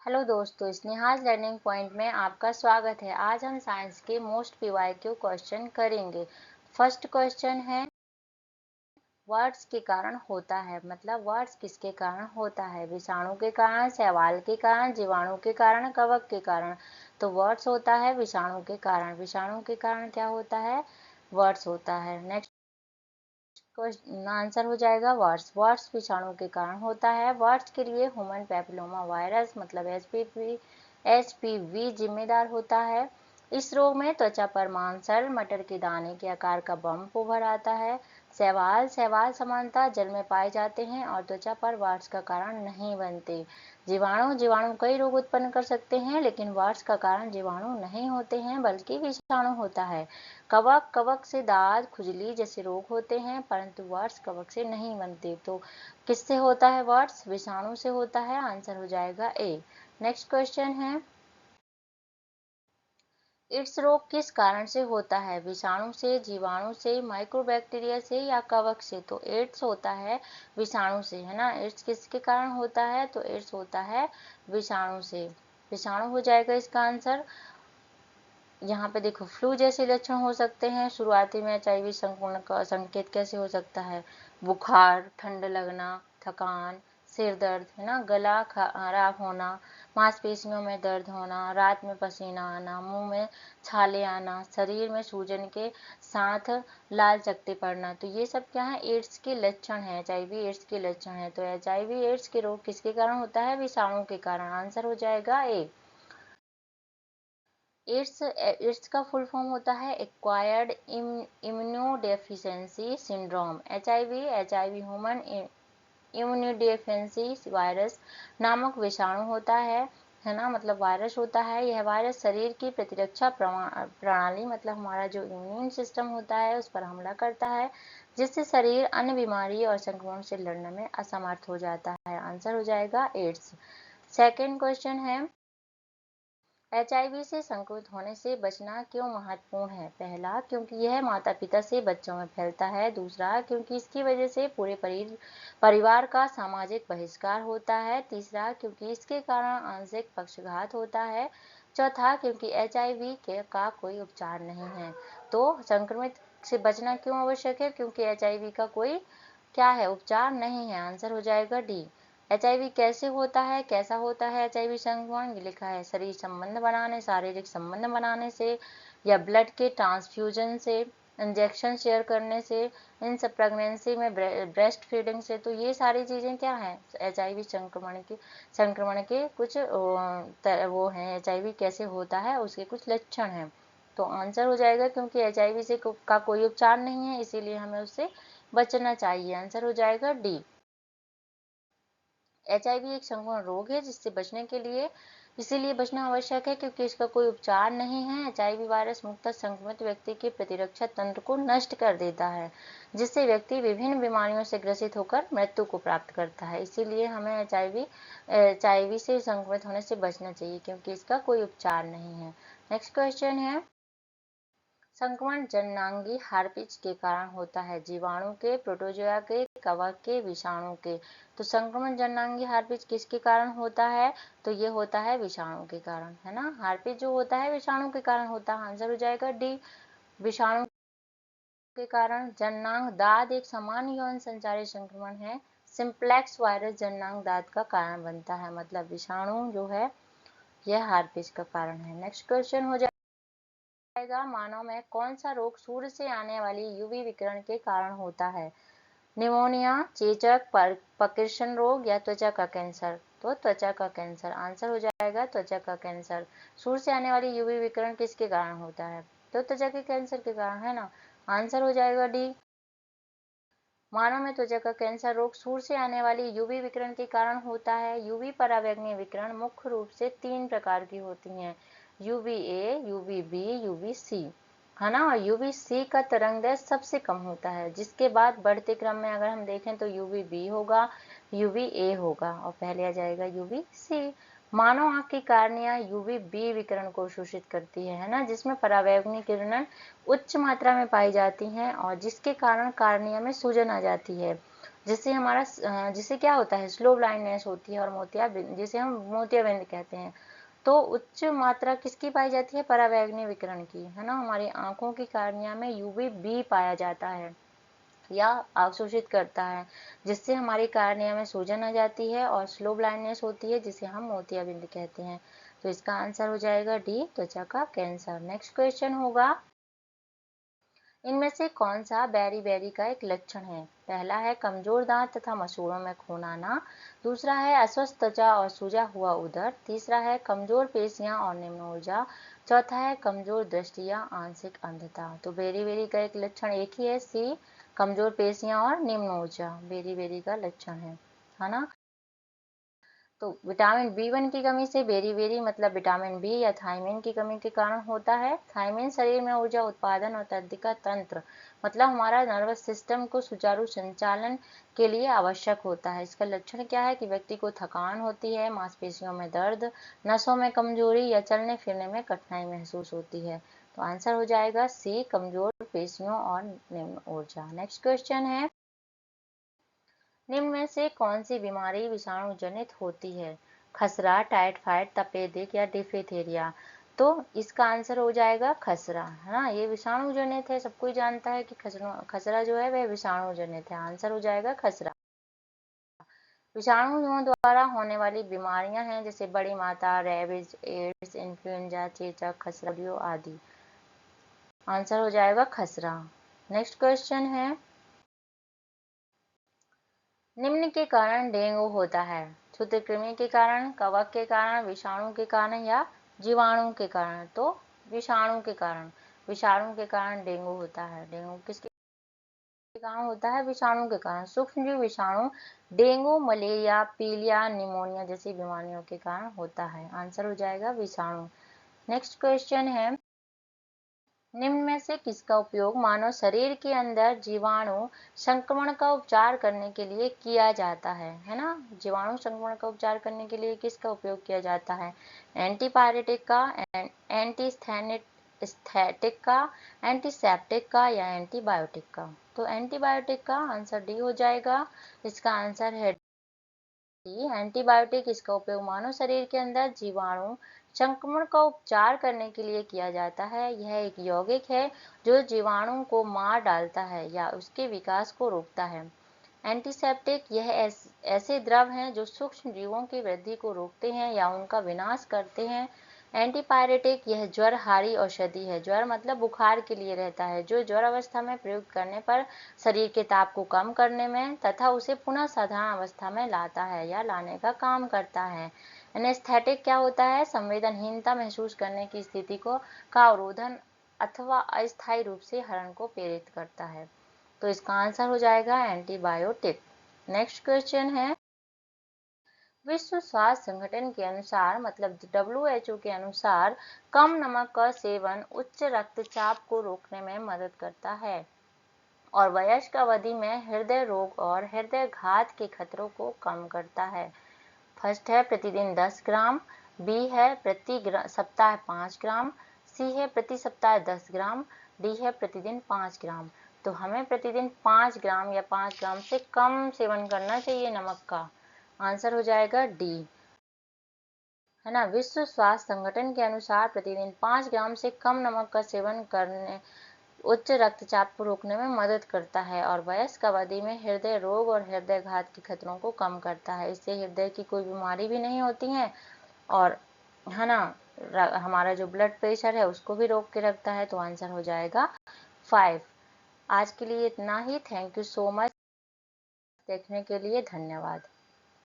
Hello दोस्तों, Sneha's learning point में आपका स्वागत है। आज हम साइंस के मोस्ट पीवाईक्यू क्वेश्चन करेंगे। फर्स्ट क्वेश्चन है, वर्ड्स के कारण होता है, मतलब वर्ड्स किसके कारण होता है? विषाणु के कारण, शैवाल के कारण, जीवाणु के कारण, कवक के कारण। तो वर्ड्स होता है विषाणु के कारण। विषाणु के कारण क्या होता है? वर्ड्स होता है। नेक्स्ट आंसर हो जाएगा वर्ड्स। वर्ड्स विषाणु के कारण होता है। वर्ड्स के लिए ह्यूमन पैपिलोमा वायरस मतलब एचपीवी जिम्मेदार होता है। इस रोग में त्वचा पर मांसल मटर के दाने के आकार का बम्प उभर आता है। शैवाल शैवाल समानता जल में पाए जाते हैं और त्वचा पर वार्ड्स का कारण नहीं बनते। जीवाणु जीवाणु कई रोग उत्पन्न कर सकते हैं, लेकिन वार्ड्स का कारण जीवाणु नहीं होते हैं बल्कि विषाणु होता है। कवक कवक से दाद खुजली जैसे रोग होते हैं, परंतु वार्ड्स कवक से नहीं बनते। तो किससे होता है वार्ड्स? विषाणु से होता है। आंसर हो जाएगा ए। नेक्स्ट क्वेश्चन है, एड्स रोग किस कारण से होता है? विषाणु से, जीवाणु से, माइक्रोबैक्टीरिया से या कवक से? तो एड्स होता है विषाणु से, है ना। एड्स किसके कारण होता है? तो एड्स होता है विषाणु से। विषाणु हो जाएगा इसका आंसर। यहाँ पे देखो, फ्लू जैसे लक्षण हो सकते हैं। शुरुआती में एचआईवी संक्रमण का संकेत कैसे हो सकता है? बुखार, ठंड लगना, थकान, सिर दर्द, है ना, गला खराब होना, मांसपेशियों में दर्द होना, रात में पसीना आना, मुंह में छाले आना, शरीर में सूजन के साथ लाल चकत्ते पड़ना। तो ये सब क्या है? एड्स के लक्षण है। एचआईवी एड्स के लक्षण है। तो एचआईवी एड्स के रोग किसके कारण होता है? विषाणु के कारण। आंसर हो जाएगा ए। एड्स का फुल फॉर्म होता है acquired immunodeficiency syndrome. HIV human immunodeficiency virus नामक विषाणु होता है ना, मतलब वायरस होता है। यह वायरस शरीर की प्रतिरक्षा प्रणाली मतलब हमारा जो इम्यून सिस्टम होता है उस पर हमला करता है, जिससे शरीर अन्य बीमारी और संक्रमण से लड़ने में असमर्थ हो जाता है। आंसर हो जाएगा एड्स। सेकेंड क्वेश्चन है, एचआईवी से संक्रमित होने से बचना क्यों महत्वपूर्ण है? पहला, क्योंकि यह माता पिता से बच्चों में फैलता है। दूसरा, क्योंकि इसकी वजह से पूरे परिवार का सामाजिक बहिष्कार होता है। तीसरा, क्योंकि इसके कारण आंशिक पक्षाघात होता है। चौथा, क्योंकि एचआईवी का कोई उपचार नहीं है। तो संक्रमित से बचना क्यों आवश्यक है? क्योंकि एचआईवी का कोई क्या है? उपचार नहीं है। आंसर हो जाएगा डी। एचआईवी कैसे होता है, कैसा होता है एचआईवी संक्रमण? ये लिखा है शारीरिक संबंध बनाने से या ब्लड के ट्रांसफ्यूजन से, इंजेक्शन शेयर करने से, इन सब प्रेगनेंसी में ब्रेस्ट फीडिंग से। तो ये सारी चीजें क्या है? एचआईवी संक्रमण के कुछ वो हैं। एचआईवी कैसे होता है उसके कुछ लक्षण हैं। तो आंसर हो जाएगा क्योंकि एचआईवी से का कोई उपचार नहीं है, इसीलिए हमें उससे बचना चाहिए। आंसर हो जाएगा डी। एचआईवी एक संक्रमण रोग है जिससे बचने के लिए इसीलिए बचना आवश्यक है क्योंकि इसका कोई उपचार नहीं है। एचआईवी वायरस मुक्तः संक्रमित व्यक्ति के प्रतिरक्षा तंत्र को नष्ट कर देता है, जिससे व्यक्ति विभिन्न बीमारियों से ग्रसित होकर मृत्यु को प्राप्त करता है। इसीलिए हमें एचआईवी से संक्रमित होने से बचना चाहिए क्योंकि इसका कोई उपचार नहीं है। नेक्स्ट क्वेश्चन है, संक्रमण जननांगी हार्पिज के कारण होता है? जीवाणु के, प्रोटोजोआ के, कवक के, विषाणु के? तो संक्रमण जननांगी हार्पिज किसके कारण होता है? तो ये होता है विषाणु के कारण, है ना। हार्पिज जो होता है विषाणु के कारण होता है। आंसर हो जाएगा डी, विषाणु के कारण। जननांग दाद एक सामान्य यौन संचारी संक्रमण है। सिंप्लेक्स वायरस जननांग दाद का कारण बनता है, मतलब विषाणु जो है यह हार्पिज का कारण है। नेक्स्ट क्वेश्चन हो जाएगा, मानव में कौन सा रोग सूर्य से आने वाली यूवी विकिरण के कारण होता है? निमोनिया, चेचक, पार्किंसन रोग या त्वचा का कैंसर? तो त्वचा का कैंसर। आंसर हो जाएगा त्वचा का कैंसर। सूर्य से आने वाली यूवी विकिरण किसके कारण होता है? तो त्वचा के कैंसर के कारण, है ना। आंसर हो जाएगा डी। मानव में त्वचा का कैंसर रोग सूर्य से आने वाली यूवी विकिरण के कारण होता है। यूवी पराबैंगनी विकिरण मुख्य रूप से 3 प्रकार की होती हैं, यूवीए, यूवीबी, यूवीसी, है ना। और यूवीसी का तरंगदैर्घ्य सबसे कम होता है, जिसके बाद बढ़ते क्रम में अगर हम देखें तो यूवीबी होगा, यूवीए होगा और पहले आ जाएगा यूवीसी। मानव आंख की कार्निया यूवीबी विकिरण को शोषित करती है ना, जिसमें पराबैंगनी किरणें उच्च मात्रा में पाई जाती हैं और जिसके कारण कार्निया में सूजन आ जाती है। जिससे क्या होता है, स्लो ब्लाइंडनेस होती है और मोतियाबिंद, जिसे हम मोतियाबिंद कहते हैं। तो उच्च मात्रा किसकी पाई जाती है, पराबैंगनी विकिरण की, है ना। हमारी आंखों की कार्निया में यूवी-बी पाया जाता है या अवशोषित करता है, जिससे हमारी कार्निया में सूजन आ जाती है और स्लो ब्लाइंडनेस होती है, जिसे हम मोतियाबिंद कहते हैं। तो इसका आंसर हो जाएगा डी, त्वचा का कैंसर। नेक्स्ट क्वेश्चन होगा, इनमें से कौन सा बेरी का एक लक्षण है। पहला है कमजोर दांत तथा मसूड़ों में खून आना, दूसरा है अस्वस्थ त्वचा और सूजा हुआ उदर, तीसरा है कमजोर पेशियां और निम्न ऊर्जा, चौथा है कमजोर दृष्टि या आंशिक अंधता। तो बेरी का एक लक्षण एक ही है, सी, कमजोर पेशियां और निम्न ऊर्जा बेरी का लक्षण है ना। तो विटामिन बी1 की कमी से बेरी मतलब विटामिन बी या थायमिन की कमी के कारण होता है। थायमिन शरीर में ऊर्जा उत्पादन और तंत्रिका तंत्र मतलब हमारा नर्वस सिस्टम को सुचारू संचालन के लिए आवश्यक होता है। इसका लक्षण क्या है कि व्यक्ति को थकान होती है, मांसपेशियों में दर्द, नसों में कमजोरी या चलने फिरने में कठिनाई महसूस होती है। तो आंसर हो जाएगा सी, कमजोर पेशियों और निम्न ऊर्जा। नेक्स्ट क्वेश्चन है, निम्न में से कौन सी बीमारी विषाणु जनित होती है। खसरा, टाइफाइड, तपेदिक या डिफेथेरिया। तो इसका आंसर हो जाएगा खसरा, है ना। ये विषाणु जनित है, सब कोई जानता है कि खसरा जो है वह विषाणु जनित है। आंसर हो जाएगा खसरा। विषाणुओं द्वारा होने वाली बीमारियां हैं जैसे बड़ी माता, रेबीज, एड्स, इन्फ्लुएंजा, चेचक, खसरा आदि। आंसर हो जाएगा खसरा। नेक्स्ट क्वेश्चन है, निम्न के कारण डेंगू होता है। सूत्रकृमि के कारण, कवक के कारण, विषाणु के कारण या जीवाणु के कारण। तो विषाणु के कारण, विषाणु के कारण डेंगू होता है। डेंगू किसके कारण होता है, विषाणु के कारण। सूक्ष्मजीव विषाणु डेंगू, मलेरिया, पीलिया, निमोनिया जैसी बीमारियों के कारण होता है। आंसर हो जाएगा विषाणु। नेक्स्ट क्वेश्चन है, निम्न में से किसका उपयोग मानव शरीर के अंदर जीवाणु संक्रमण का उपचार करने के लिए किया जाता है ना। जीवाणु संक्रमण का उपचार करने के लिए किसका उपयोग किया जाता है, एंटीपायरेटिक का, एंटीस्थैटिक का, एंटीसेप्टिक का या एंटीबायोटिक का। तो एंटीबायोटिक का आंसर डी हो जाएगा। इसका आंसर है एंटीबायोटिक। इसका उपयोग मानव शरीर के अंदर जीवाणु संक्रमण का उपचार करने के लिए किया जाता है। यह एक यौगिक है जो जीवाणु को मार डालता है या उसके विकास को रोकता है। एंटीसेप्टिक यह ऐसे द्रव हैं जो सूक्ष्म जीवों की वृद्धि को रोकते हैं या उनका विनाश करते हैं। एंटीपायरेटिक यह ज्वरहारी औषधि है, ज्वर मतलब बुखार के लिए रहता है, जो ज्वर अवस्था में प्रयोग करने पर शरीर के ताप को कम करने में तथा उसे पुनः साधारण अवस्था में लाता है या लाने का काम करता है। एनेस्थेटिक क्या होता है, संवेदनहीनता महसूस करने की स्थिति का अवरोधन अथवा अस्थायी रूप से हरण को प्रेरित करता है। तो इसका आंसर हो जाएगा एंटीबायोटिक। नेक्स्ट क्वेश्चन है, विश्व स्वास्थ्य संगठन के अनुसार मतलब WHO के अनुसार कम नमक का सेवन उच्च रक्तचाप को रोकने में मदद करता है और वयस्क अवधि में हृदय रोग और हृदय घात के खतरों को कम करता है। फर्स्ट है प्रतिदिन 10 ग्राम, बी है प्रति सप्ताह 5 ग्राम, सी है प्रति सप्ताह 10 ग्राम, डी है प्रतिदिन 5 ग्राम। तो हमें प्रतिदिन 5 ग्राम या 5 ग्राम से कम सेवन करना चाहिए नमक का। आंसर हो जाएगा डी, है ना। विश्व स्वास्थ्य संगठन के अनुसार प्रतिदिन 5 ग्राम से कम नमक का सेवन करने उच्च रक्तचाप को रोकने में मदद करता है और वयस्क अवधि में हृदय रोग और हृदय घात के खतरों को कम करता है। इससे हृदय की कोई बीमारी भी नहीं होती है और, है ना, हमारा जो ब्लड प्रेशर है उसको भी रोक के रखता है। तो आंसर हो जाएगा 5। आज के लिए इतना ही। थैंक यू सो मच, देखने के लिए धन्यवाद।